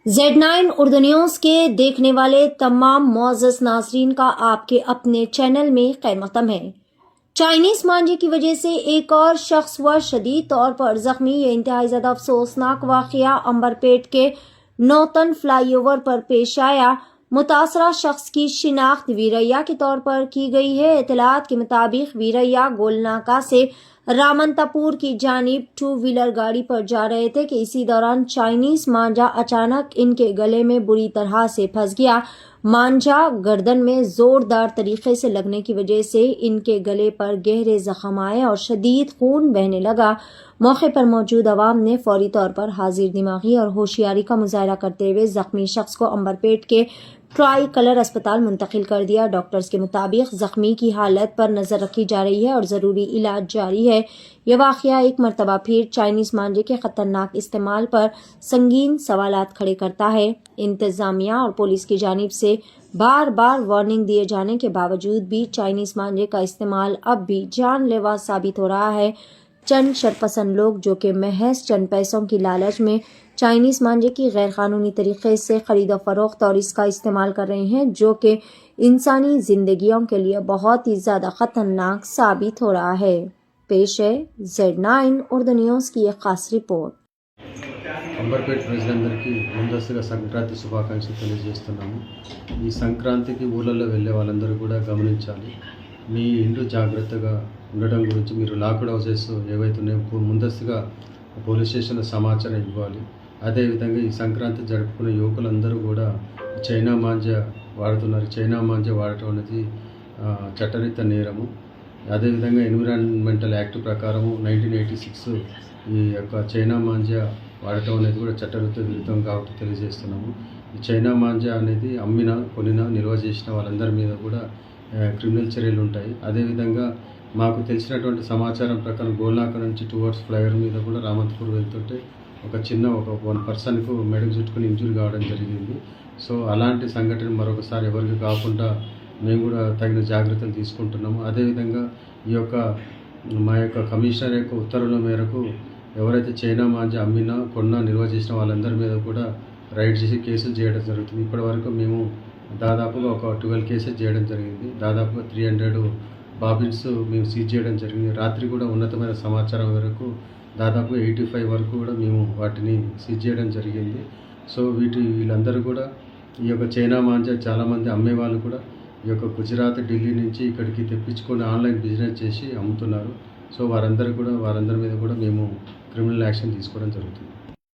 Z9 Urdu news के देखने वाले तमाम मोअज़्ज़ज़ नाज़रीन का आपके अपने चैनल में खैर मक़दम है। चाइनीज़ मांझे की वजह से एक और शख्स हुआ शदीद तौर पर ज़ख्मी। ये इंतहाई ज़्यादा अफसोसनाक वाक़या अंबरपेट के नौतन फ्लाईओवर पर पेश आया। मुतासरा शख्स की शिनाख्त वीरैया के तौर पर की गई है। इत्तलात के मुताबिक वीरैया गोलनाका से रामनतापुर की जानिब 2 व्हीलर गाड़ी पर जा रहे थे कि इसी दौरान चाइनीज मांझा अचानक इनके गले में बुरी तरह से फंस गया। मांझा गर्दन में जोरदार तरीके से लगने की वजह से इनके गले पर गहरे जख्म आए और शदीद खून बहने लगा। मौके पर मौजूद अवाम ने फौरी तौर पर हाजिर दिमागी और होशियारी का मुजाहरा करते हुए जख्मी शख्स को अंबरपेट के ट्राई कलर अस्पताल मुंतकिल कर दिया। डॉक्टर्स के मुताबिक जख्मी की हालत पर नजर रखी जा रही है और जरूरी इलाज जारी है। यह वाकया एक मरतबा फिर चाइनीज मांझे के खतरनाक इस्तेमाल पर संगीन सवालात खड़े करता है। इंतजामिया और पुलिस की जानिब से बार बार वार्निंग दिए जाने के बावजूद भी चाइनीज मांझे का इस्तेमाल अब भी जानलेवा साबित हो रहा है। चंद शरपसंद लोग जो कि महज चंद पैसों की लालच में चाइनीज मांझे की गैर कानूनी तरीके से खरीदो फरोख्त और इसका इस्तेमाल कर रहे हैं, जो कि इंसानी जिंदगियों के लिए बहुत ही ज्यादा खतरनाक साबित हो रहा है। पेश है Z9 उर्दू न्यूज़ की एक खास रिपोर्ट। అంబర్పేట ప్రజలందరికీ ముందస్తుగా సంక్రాంతి శుభాకాంక్షలు తెలియజేస్తున్నాము। ఈ సంక్రాంతికి ఊళ్ళల్లో వెళ్ళే వాళ్ళందరూ కూడా గమనించాలి, మీ ఇల్లు జాగ్రత్తగా ఉండడం గురించి మీరు లాక్డ్ హౌసెస్ ఏవైతే ఉన్నాయో ముందస్తుగా పోలీస్ స్టేషన్లో సమాచారం ఇవ్వాలి। అదేవిధంగా ఈ సంక్రాంతి జరుపుకునే యువకులందరూ కూడా చైనా మాంజా వాడుతున్నారు। చైనా మాంజా వాడటం అనేది చట్టరీత్యా నేరము। అదేవిధంగా ఎన్విరాన్మెంటల్ యాక్ట్ ప్రకారము 1986 ఈ యొక్క చైనా మాంజా వాడటం అనేది కూడా చట్టరీత్యా విరుద్ధం కాబట్టి తెలియజేస్తున్నాము। ఈ చైనా మాంజా అనేది అమ్మిన కొనిన నిల్వ చేసిన వాళ్ళందరి మీద కూడా క్రిమినల్ చర్యలు ఉంటాయి। అదేవిధంగా మాకు తెలిసినటువంటి సమాచారం ప్రకారం గోల్నాక నుంచి టువర్డ్స్ ఫ్లైఓవర్ మీద కూడా రామంతపూర్ వెళ్తుంటే ఒక 1 పర్సన్కు మెడకు చుట్టుకుని ఇంజూరీ కావడం జరిగింది। సో అలాంటి సంఘటన మరొకసారి ఎవరికి కాకుండా మేము కూడా తగిన జాగ్రత్తలు తీసుకుంటున్నాము। అదేవిధంగా ఈ యొక్క మా యొక్క కమిషనర్ యొక్క ఉత్తర్వుల మేరకు ఎవరైతే చైనా మాంజా అమ్మినా కొన్నా నిల్వ చేసిన వాళ్ళందరి మీద కూడా రైడ్ చేసి కేసులు చేయడం జరుగుతుంది। ఇప్పటివరకు మేము దాదాపుగా ఒక 12 కేసెస్ చేయడం జరిగింది। దాదాపుగా 300 బాబిన్స్ మేము సీజ్ చేయడం జరిగింది। రాత్రి కూడా ఉన్నతమైన సమాచారం వరకు దాదాపుగా 85 వరకు కూడా మేము వాటిని సీజ్ చేయడం జరిగింది। సో వీళ్ళందరూ కూడా ఈ యొక్క చైనా మాంజా చాలామంది అమ్మేవాళ్ళు కూడా ఈ యొక్క గుజరాత్, ఢిల్లీ నుంచి ఇక్కడికి తెప్పించుకొని ఆన్లైన్ బిజినెస్ చేసి అమ్ముతున్నారు। సో వారందరి మీద కూడా మేము క్రిమినల్ యాక్షన్ తీసుకోవడం జరుగుతుంది।